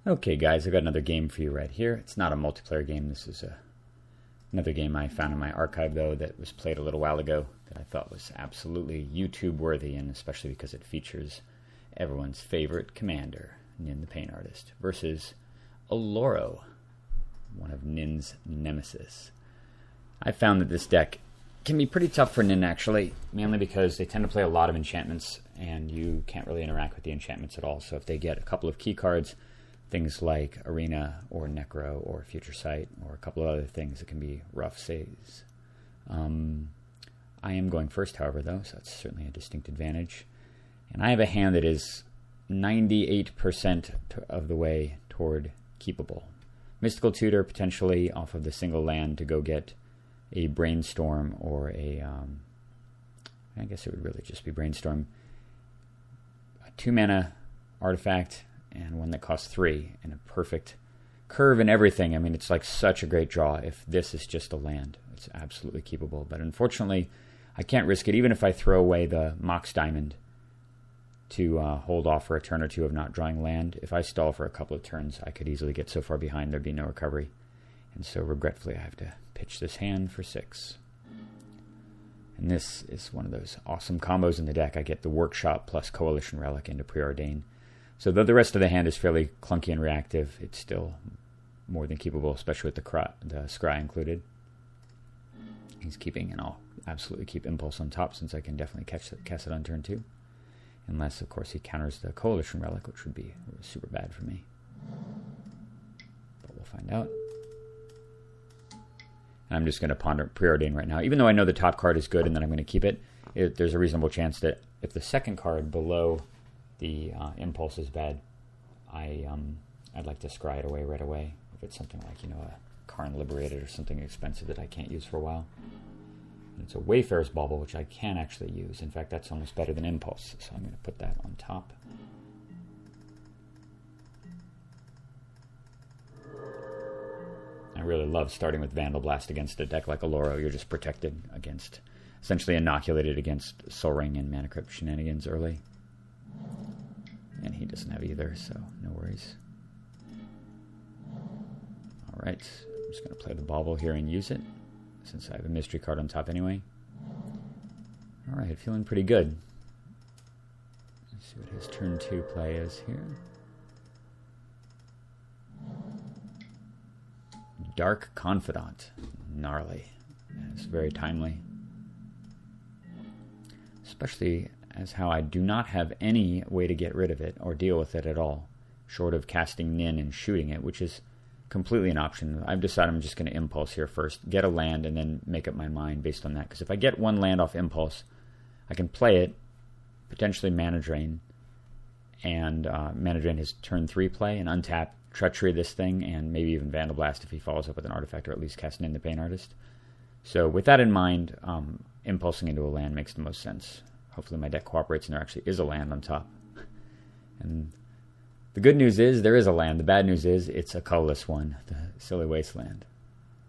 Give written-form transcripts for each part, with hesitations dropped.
Okay guys, I've got another game for you right here. It's not a multiplayer game. This is another game I found in my archive though that was played a little while ago that I thought was absolutely YouTube worthy, and especially because it features everyone's favorite commander, Nin the Paint Artist, versus Oloro, one of Nin's nemesis. I found that this deck can be pretty tough for Nin actually, mainly because they tend to play a lot of enchantments and you can't really interact with the enchantments at all. So if they get a couple of key cards, things like Arena or Necro or Future Sight or a couple of other things, it can be rough saves. I am going first, however, though, so that's certainly a distinct advantage. And I have a hand that is 98% of the way toward keepable. Mystical Tutor, potentially off of the single land to go get a Brainstorm or a... I guess it would really just be Brainstorm. A 2-mana artifact and one that costs 3 and a perfect curve and everything. I mean, it's like such a great draw. If this is just a land, it's absolutely keepable. But unfortunately, I can't risk it, even if I throw away the Mox Diamond to hold off for a turn or two of not drawing land. If I stall for a couple of turns, I could easily get so far behind there'd be no recovery. And so regretfully, I have to pitch this hand for 6. And this is one of those awesome combos in the deck. I get the Workshop plus Coalition Relic into Preordain. So though the rest of the hand is fairly clunky and reactive, it's still more than keepable, especially with the Scry included. He's keeping, and I'll absolutely keep Impulse on top since I can definitely cast it on turn 2. Unless, of course, he counters the Coalition Relic, which would be super bad for me. But we'll find out. And I'm just going to ponder Preordain right now. Even though I know the top card is good and that I'm going to keep it, there's a reasonable chance that if the second card below the Impulse is bad, I'd like to scry it away right away. If it's something like, a Karn Liberated or something expensive that I can't use for a while. And it's a Wayfarer's Bauble, which I can actually use. In fact, that's almost better than Impulse, so I'm going to put that on top. I really love starting with Vandal Blast against a deck like Oloro. You're just protected against, essentially inoculated against Soul Ring and Mana Crypt shenanigans early. And he doesn't have either, so no worries. Alright, I'm just going to play the Bauble here and use it, since I have a mystery card on top anyway. Alright, feeling pretty good. Let's see what his turn 2 play is here. Dark Confidant. Gnarly. It's very timely. Especially as how I do not have any way to get rid of it or deal with it at all, short of casting Nin and shooting it, which is completely an option. I've decided I'm just going to Impulse here first, get a land, and then make up my mind based on that. Because if I get one land off Impulse, I can play it, potentially Mana Drain, and Mana Drain his turn 3 play, and untap, Treachery this thing, and maybe even Vandal Blast if he follows up with an artifact, or at least cast Nin the Paint Artist. So with that in mind, impulsing into a land makes the most sense. Hopefully my deck cooperates and there actually is a land on top. And the good news is there is a land. The bad news is it's a colorless one, the Silly Wasteland,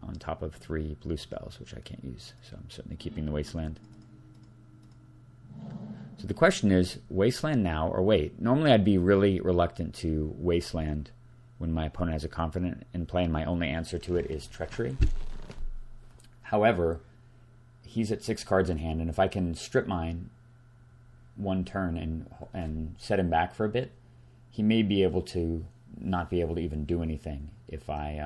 on top of 3 blue spells, which I can't use. So I'm certainly keeping the Wasteland. So the question is, Wasteland now or wait? Normally I'd be really reluctant to Wasteland when my opponent has a Confidant in play, and my only answer to it is Treachery. However, he's at 6 cards in hand, and if I can strip mine one turn and set him back for a bit, he may be able to not be able to even do anything if I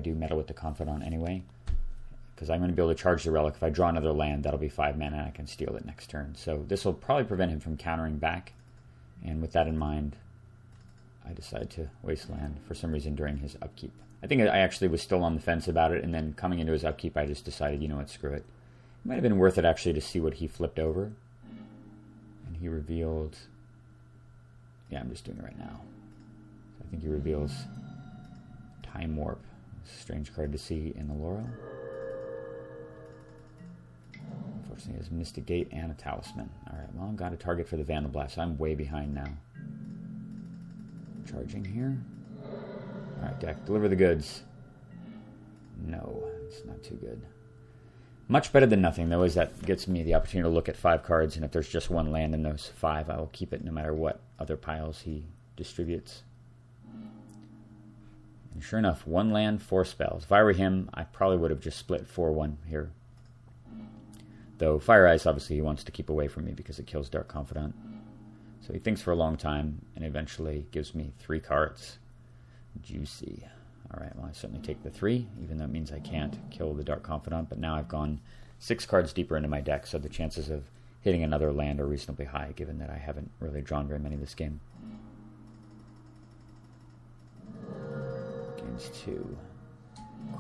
do meddle with the Confidant anyway, because I'm going to be able to charge the Relic. If I draw another land, that'll be 5 mana, and I can steal it next turn. So this will probably prevent him from countering back, and with that in mind, I decided to Wasteland for some reason during his upkeep. I think I actually was still on the fence about it, and then coming into his upkeep, I just decided, you know what, screw it. It might have been worth it actually to see what he flipped over. And he revealed... Yeah, I'm just doing it right now. So I think he reveals Time Warp. It's a strange card to see in Oloro. Unfortunately, he has Mystic Gate and a Talisman. Alright, well, I've got a target for the Vandal Blast, so I'm way behind now. Charging here. Alright, deck, deliver the goods. No, it's not too good. Much better than nothing, though, as that gets me the opportunity to look at 5 cards, and if there's just one land in those 5, I will keep it no matter what other piles he distributes. sure enough, 1 land, 4 spells. If I were him, I probably would have just split 4-1 here. Though Fire Ice, obviously, he wants to keep away from me because it kills Dark Confidant. So he thinks for a long time and eventually gives me 3 cards. Juicy. Alright, well, I certainly take the 3, even though it means I can't kill the Dark Confidant. But now I've gone 6 cards deeper into my deck, so the chances of hitting another land are reasonably high, given that I haven't really drawn very many this game. Games 2.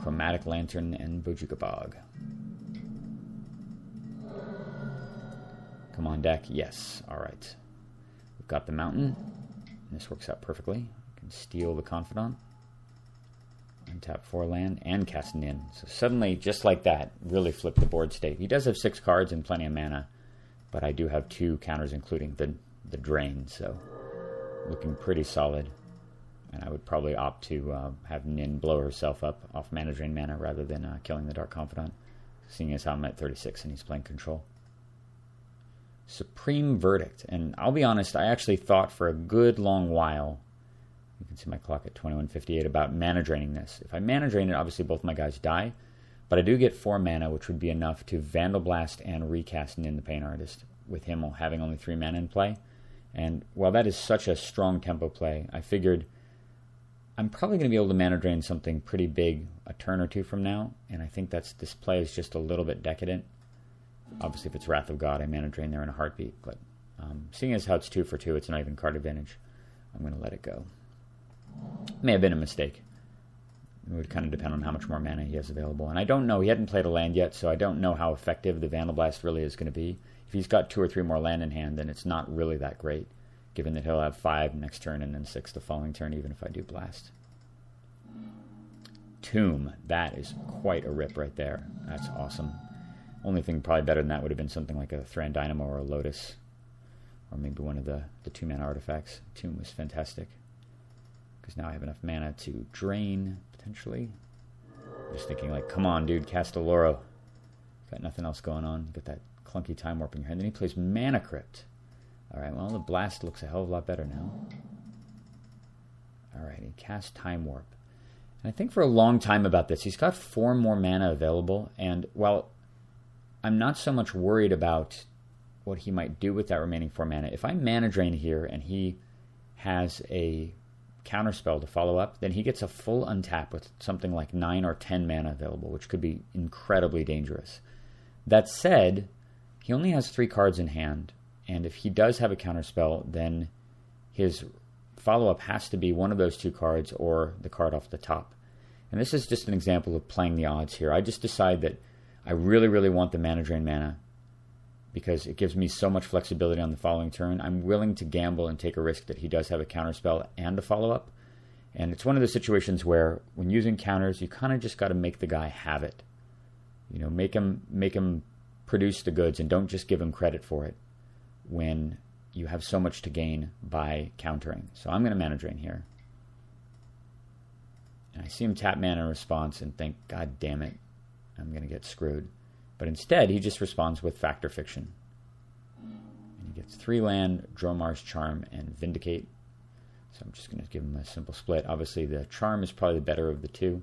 Chromatic Lantern and Bojuka Bog. Come on, deck. Yes. Alright. We've got the mountain. This works out perfectly. I can steal the Confidant. Untap 4 land and cast Nin. So suddenly, just like that, really flip the board state. He does have 6 cards and plenty of mana, but I do have 2 counters, including the drain, so looking pretty solid. And I would probably opt to have Nin blow herself up off mana drain mana rather than killing the Dark Confidant, seeing as how I'm at 36 and he's playing control. Supreme Verdict. And I'll be honest, I actually thought for a good long while, you can see my clock at 21:58, about mana draining this. If I mana drain it, obviously both my guys die, but I do get 4 mana, which would be enough to Vandal Blast and recast Nin the Pain Artist, with him having only 3 mana in play. And while that is such a strong tempo play, I figured I'm probably going to be able to mana drain something pretty big a turn or 2 from now, and I think this play is just a little bit decadent. Obviously, if it's Wrath of God, I mana drain there in a heartbeat, but seeing as how it's 2 for 2, it's not even card advantage, I'm going to let it go. May have been a mistake. It would kind of depend on how much more mana he has available. And I don't know, he hadn't played a land yet, so I don't know how effective the Vandal Blast really is going to be. If he's got 2 or 3 more land in hand, then it's not really that great, given that he'll have 5 next turn and then 6 the following turn, even if I do Blast. Tomb. That is quite a rip right there. That's awesome. Only thing probably better than that would have been something like a Thran Dynamo or a Lotus, or maybe one of the 2-mana artifacts. Tomb was fantastic, because now I have enough mana to drain, potentially. Just thinking like, come on, dude, cast Oloro. Got nothing else going on. Got that clunky Time Warp in your hand. Then he plays Mana Crypt. Alright, well, the Blast looks a hell of a lot better now. Alright, he casts Time Warp. And I think for a long time about this, he's got 4 more mana available, and while I'm not so much worried about what he might do with that remaining 4 mana, if I mana drain here and he has a counterspell to follow up, then he gets a full untap with something like 9 or 10 mana available, which could be incredibly dangerous. That said, he only has 3 cards in hand, and if he does have a counterspell, then his follow-up has to be one of those 2 cards or the card off the top. And this is just an example of playing the odds here. I just decide that I really, really want the mana drain mana because it gives me so much flexibility on the following turn. I'm willing to gamble and take a risk that he does have a counterspell and a follow-up. And it's one of those situations where when using counters, you kind of just got to make the guy have it. You know, make him produce the goods and don't just give him credit for it when you have so much to gain by countering. So I'm going to mana drain here. And I see him tap mana in response and think, God damn it, I'm going to get screwed. But instead, he just responds with Fact or Fiction. And he gets 3 land, Dromar's Charm, and Vindicate. So I'm just going to give him a simple split. Obviously, the Charm is probably the better of the 2.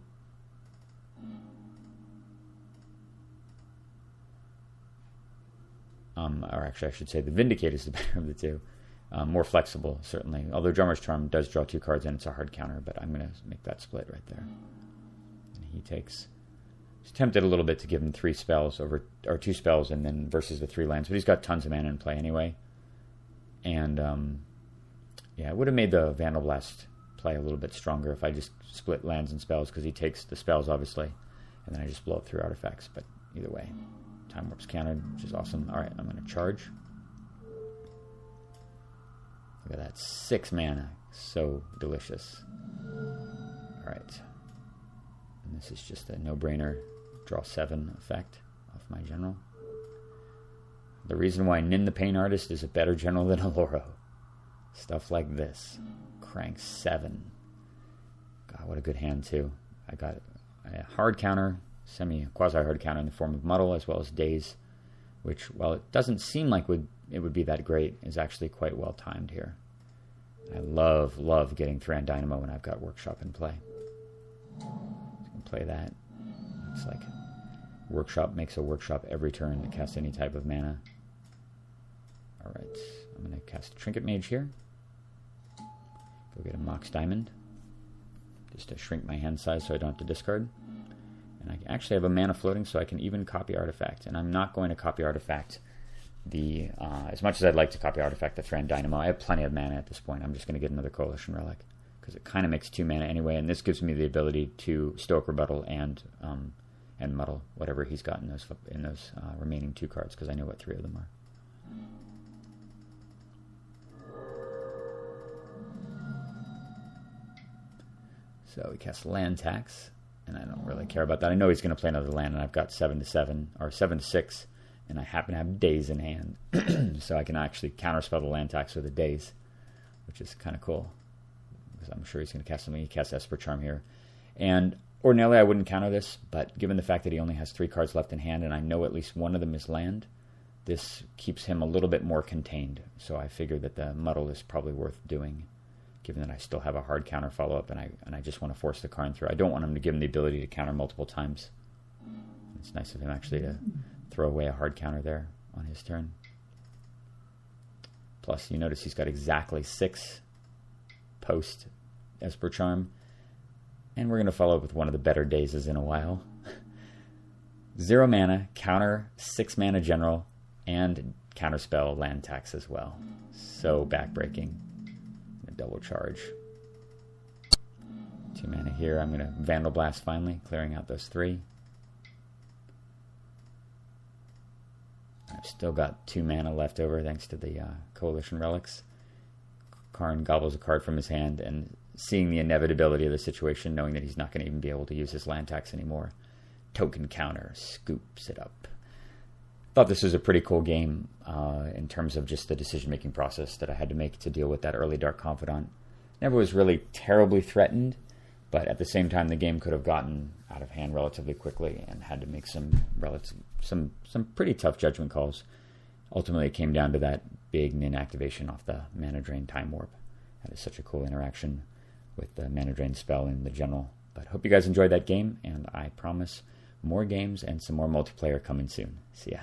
Or actually, I should say the Vindicate is the better of the 2. More flexible, certainly. Although Drummer's Charm does draw 2 cards and it's a hard counter, but I'm going to make that split right there. And he takes... He's tempted a little bit to give him 3 spells or 2 spells and then versus the 3 lands, but he's got tons of mana in play anyway. And yeah, it would have made the Vandal Blast play a little bit stronger if I just split lands and spells, because he takes the spells obviously, and then I just blow up through artifacts. But either way, Time Warp's countered, which is awesome. All right, I'm going to charge. Look at that, 6 mana, so delicious. All right. And this is just a no-brainer draw 7 effect off my general. The reason why Nin the Pain Artist is a better general than Oloro. Stuff like this. Crank 7. God, what a good hand, too. I got a hard counter, quasi-hard counter in the form of Muddle, as well as Daze, which, while it doesn't seem like it would be that great, is actually quite well timed here. I love getting Thran Dynamo when I've got Workshop in play. can play that. It's like Workshop makes a Workshop every turn to cast any type of mana. Alright, I'm going to cast Trinket Mage here. Go get a Mox Diamond, just to shrink my hand size so I don't have to discard. And I actually have a mana floating, so I can even copy Artifact. And I'm not going to copy Artifact as much as I'd like to copy Artifact the Thran Dynamo. I have plenty of mana at this point. I'm just going to get another Coalition Relic, because it kind of makes 2 mana anyway, and this gives me the ability to Stoic Rebuttal and Muddle whatever he's got in those remaining 2 cards, because I know what 3 of them are. So we cast Land Tax, and I don't really care about that. I know he's going to play another land, and I've got 7-7 or 7-6, and I happen to have Daze in hand, so I can actually counterspell the Land Tax with a Daze, which is kind of cool, because I'm sure he's going to cast something. He casts Esper Charm here, and ordinarily I wouldn't counter this, but given the fact that he only has 3 cards left in hand, and I know at least one of them is land, this keeps him a little bit more contained. So I figured that the Muddle is probably worth doing, given that I still have a hard counter follow-up, and I just want to force the Karn through. I don't want him to give him the ability to counter multiple times. It's nice of him actually to throw away a hard counter there on his turn. Plus, you notice he's got exactly 6 post Esper Charm, and we're going to follow up with one of the better Dazes in a while. 0 mana, counter 6 mana general, and counterspell Land Tax as well. So backbreaking. Double charge. 2 mana here. I'm going to Vandal Blast finally, clearing out those 3. I've still got 2 mana left over thanks to the Coalition Relics. Karn gobbles a card from his hand, and seeing the inevitability of the situation, knowing that he's not going to even be able to use his Land Tax anymore, token counter, scoops it up. Thought this was a pretty cool game in terms of just the decision-making process that I had to make to deal with that early Dark Confidant. Never was really terribly threatened, but at the same time the game could have gotten out of hand relatively quickly and had to make some pretty tough judgment calls. Ultimately it came down to that big Nin activation off the Mana Drain Time Warp. That is such a cool interaction with the Mana Drain spell in the general. But hope you guys enjoyed that game, and I promise more games and some more multiplayer coming soon. See ya.